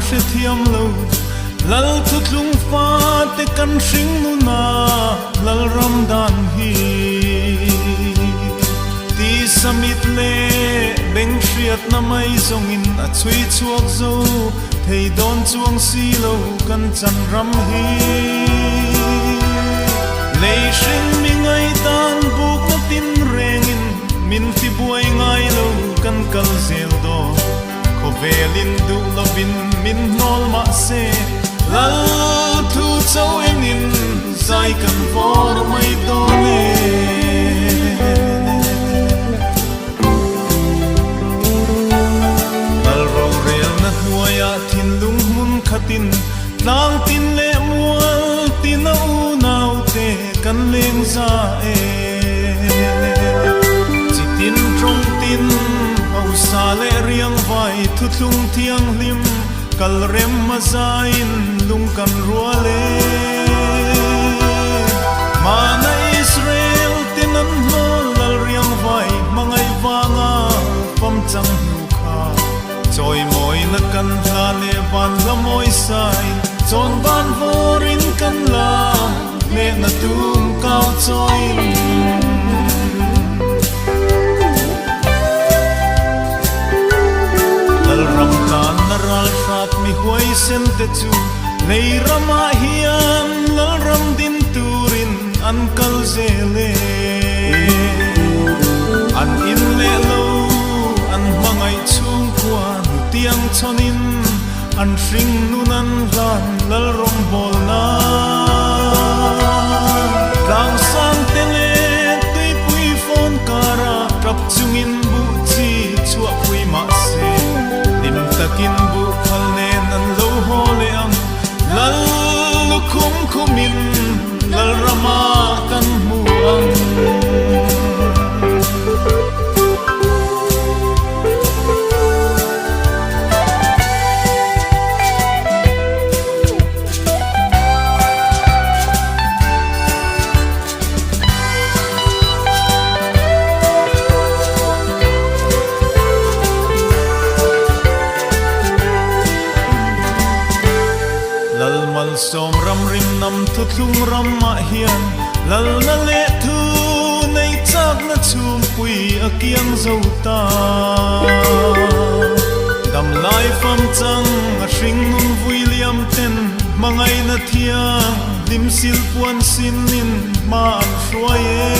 se thiam lo lal thu tlung fa te kan hring nu na lal ram dan hi ti samit le beng hriat na mai zong in a chui chuak zo thei don chuang si lo kan chan ram hi lei hring mi ngai dan buk na tin reng in min ti buai ngai lo kan kal zel do ko velin du lovin min nol ma se lal thu chau in zai kan vor mai do le lal ro rel na hnuaya thin lung mun khatin tlang tin le mual tin au nau te kan leng za e chitin trong tin au sa le riang vai thu tlung thiang lim kal rem ma zain lung kan ruale mana Israel tinan no lal riang vai mangai wanga pam chang hu kha choi moi na kan la le van la moi sai chon ban vorin kan la le na tum cao choi ram kan ral shat mi huai sen te chu nei rama hian lal ram din turin an kal zele an in le lo an mangai chung kwa nu tiang chonin an hring nunan lan lal rom bol na tang sang tele tui pui phon kara trap chungin bu chi chua pui ma se takin bu phal nen an lo ho le ang lal lu khum khumin lal rama kan mu ang som ram rim nam thu thlung ram ma hian lal na le thu nei chak na chum pui a kiang zo ta dam lai fam chang a hring nun vui liam ten mangai na thiang lim sil puan sin nin ma an hruaye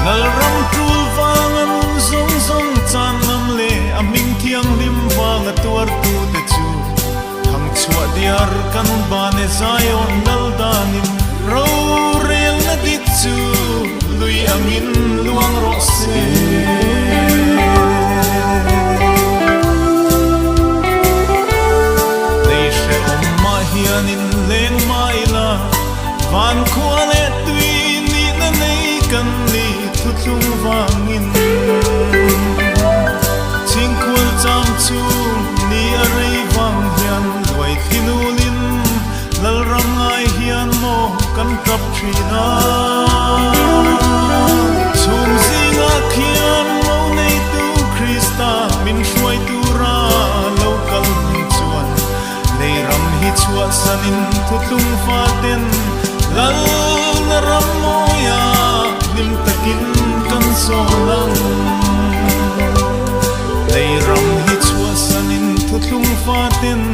lal ram tul wang an zong zong chan nam le a ming thiang lim wang a tuar tu te chu chua diar kan bane zayon dal danin ro rel na dit chu lui angin luang ro se nei she ma hianin leng mai la van khwale tui ni na nei kan ni thu tlung wangin ching khul cham chu ni a rei wang hian thinulin lal ram ngai hian mo kan kap thina chum zinga khian mo nei tu Krista min hruai tu ra local chuan nei ram hi chua sanin thutlung fa ten lal na ram moya lim takin kan so lang nei ram hi chua sanin thutlung fa ten